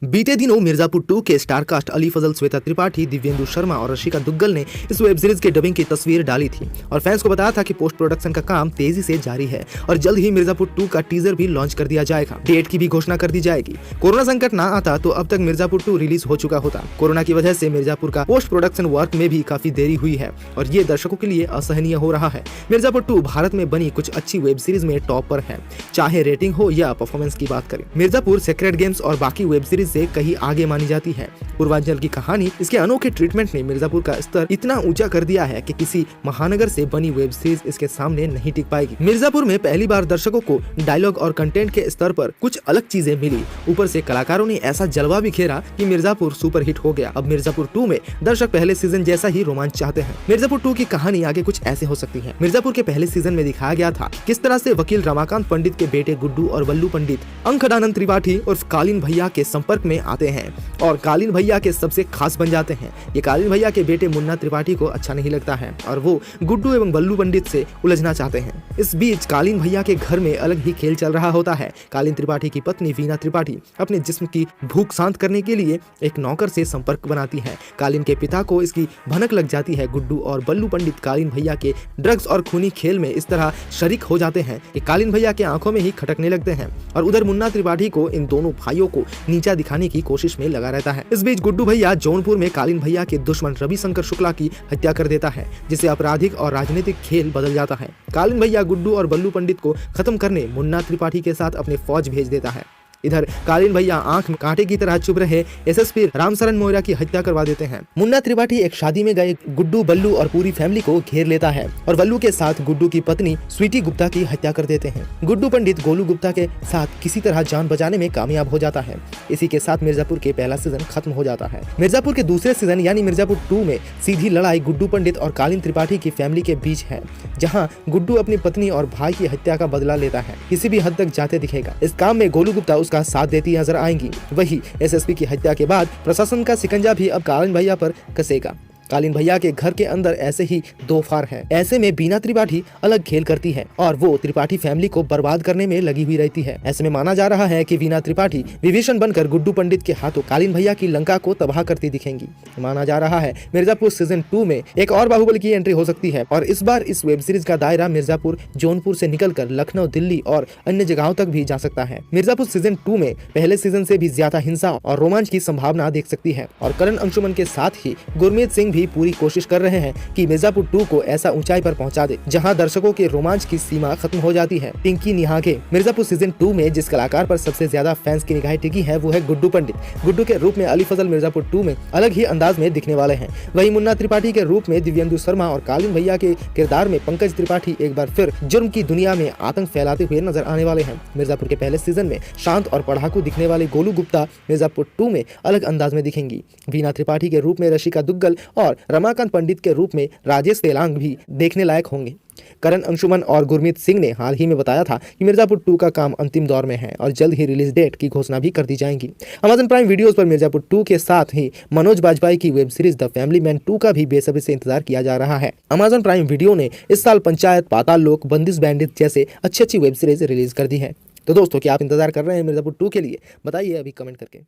बीते दिनों मिर्जापुर 2 के स्टारकास्ट अली फजल, श्वेता त्रिपाठी, दिव्येंदु शर्मा और रशिका दुग्गल ने इस वेब सीरीज के डबिंग की तस्वीर डाली थी और फैंस को बताया था कि पोस्ट प्रोडक्शन का काम तेजी से जारी है और जल्द ही मिर्जापुर 2 का टीजर भी लॉन्च कर दिया जाएगा। डेट की भी घोषणा कर दी जाएगी। कोरोना संकट ना आता तो अब तक मिर्जापुर 2 रिलीज हो चुका होता। कोरोना की वजह से मिर्जापुर का पोस्ट प्रोडक्शन वर्क में भी काफी देरी हुई है और ये दर्शकों के लिए असहनीय हो रहा है। मिर्जापुर 2 भारत में बनी कुछ अच्छी वेब सीरीज में टॉप पर है, चाहे रेटिंग हो या परफॉर्मेंस की बात करें। मिर्जापुर सेक्रेट गेम्स और बाकी वेब सीरीज से कहीं आगे मानी जाती है। पूर्वांचल की कहानी, इसके अनोखे ट्रीटमेंट ने मिर्जापुर का स्तर इतना ऊंचा कर दिया है कि किसी महानगर से बनी वेब सीरीज इसके सामने नहीं टिक पाएगी। मिर्जापुर में पहली बार दर्शकों को डायलॉग और कंटेंट के स्तर पर कुछ अलग चीजें मिली। ऊपर से कलाकारों ने ऐसा जलवा बिखेरा कि मिर्जापुर सुपरहिट हो गया। अब मिर्जापुर 2 में दर्शक पहले सीजन जैसा ही रोमांच चाहते हैं। मिर्जापुर 2 की कहानी आगे कुछ ऐसे हो सकती है। मिर्जापुर के पहले सीजन में दिखाया गया था किस तरह से वकील रमाकांत पंडित के बेटे गुड्डू और बल्लू पंडित अंकदानंद त्रिपाठी और कालीन भैया के संपर्क में आते हैं और कालीन भैया के सबसे खास बन जाते हैं। ये कालीन भैया के बेटे मुन्ना त्रिपाठी को अच्छा नहीं लगता है और वो गुड्डू एवं बल्लू पंडित से उलझना चाहते हैं। इस बीच कालीन भैया के घर में अलग ही खेल चल रहा होता है। कालीन त्रिपाठी की पत्नी वीना त्रिपाठी अपने जिस्म की भूख शांत करने के लिए एक नौकर से संपर्क बनाती है। कालीन के पिता को इसकी भनक लग जाती है। गुड्डू और बल्लू पंडित कालीन भैया के ड्रग्स और खूनी खेल में इस तरह शरीक हो जाते हैं कि कालीन भैया के आंखों में ही खटकने लगते हैं और उधर मुन्ना त्रिपाठी को इन दोनों भाइयों को नीचा दिखाने की कोशिश में लगा रहता है। इस बीच गुड्डू भैया जौनपुर में कालीन भैया के दुश्मन रविशंकर शुक्ला की हत्या कर देता है, जिससे आपराधिक और राजनीतिक खेल बदल जाता है। कालीन भैया गुड्डू और बल्लू पंडित को खत्म करने मुन्ना त्रिपाठी के साथ अपने फौज भेज देता है। इधर कालीन भैया आंख में कांटे की तरह चुभ रहे एसएसपी रामशरण मोइरा की हत्या करवा देते हैं। मुन्ना त्रिपाठी एक शादी में गए गुड्डू, बल्लू और पूरी फैमिली को घेर लेता है और बल्लू के साथ गुड्डू की पत्नी स्वीटी गुप्ता की हत्या कर देते हैं। गुड्डू पंडित गोलू गुप्ता के साथ किसी तरह जान बचाने में कामयाब हो जाता है। इसी के साथ मिर्जापुर के पहला सीजन खत्म हो जाता है। मिर्जापुर के दूसरे सीजन यानी मिर्जापुर 2 में सीधी लड़ाई गुड्डू पंडित और कालीन त्रिपाठी की फैमिली के बीच है, जहाँ गुड्डू अपनी पत्नी और भाई की हत्या का बदला लेता है। किसी भी हद तक जाते दिखेगा। इस काम में गोलू गुप्ता उसका साथ देती नजर आएंगी। वही एसएसपी की हत्या के बाद प्रशासन का शिकंजा भी अब कालीन भैया पर कसेगा। कालीन भैया के घर के अंदर ऐसे ही दो फार हैं। ऐसे में बीना त्रिपाठी अलग खेल करती है और वो त्रिपाठी फैमिली को बर्बाद करने में लगी हुई रहती है। ऐसे में माना जा रहा है कि बीना त्रिपाठी विभीषण बनकर गुड्डू पंडित के हाथों कालीन भैया की लंका को तबाह करती दिखेंगी। माना जा रहा है मिर्जापुर सीजन 2 में एक और बाहुबली की एंट्री हो सकती है और इस बार इस वेब सीरीज का दायरा मिर्जापुर, जौनपुर से निकलकर लखनऊ, दिल्ली और अन्य जगहों तक भी जा सकता है। मिर्जापुर सीजन 2 में पहले सीजन से भी ज्यादा हिंसा और रोमांच की संभावना देख सकती है और करण अंशुमन के साथ ही गुरमीत सिंह भी पूरी कोशिश कर रहे हैं कि मिर्जापुर 2 को ऐसा ऊंचाई पर पहुंचा दे जहां दर्शकों के रोमांच की सीमा खत्म हो जाती है। पिंकी निहागे मिर्जापुर सीजन 2 में जिस कलाकार पर सबसे ज्यादा फैंस की निगाहें टिकी है वो है गुड्डू पंडित। गुड्डू के रूप में अली फजल मिर्जापुर 2 में अलग ही अंदाज में दिखने वाले हैं। वहीं मुन्ना त्रिपाठी के रूप में दिव्येंदु शर्मा और कालीन भैया के किरदार में पंकज त्रिपाठी एक बार फिर जुर्म की दुनिया में आतंक फैलाते हुए नजर आने वाले हैं। मिर्जापुर के पहले सीजन में शांत और पढ़ाकू दिखने वाले गोलू गुप्ता मिर्जापुर 2 में अलग अंदाज में दिखेंगी। वीना त्रिपाठी के रूप में रशिका दुग्गल और रमाकांत पंडित के रूप में राजेश तेलांग भी देखने लायक होंगे। करण अंशुमन और गुरमीत सिंह ने हाल ही में बताया था कि मिर्जापुर 2 का काम अंतिम दौर में है और जल्द ही रिलीज डेट की घोषणा भी कर दी जाएगी। अमेज़न प्राइम वीडियोस पर मिर्जापुर 2 के साथ ही मनोज बाजपेयी की web series the family man 2 का भी बेसब्री से इंतजार किया जा रहा है। अमेज़न प्राइम वीडियो ने इस साल पंचायत, पाताल लोक, बंदिश बैंडिट जैसे अच्छी वेब सीरीज रिलीज कर दी है। तो दोस्तों, क्या आप इंतजार कर रहे हैं मिर्जापुर 2 के लिए? बताइए अभी कमेंट करके।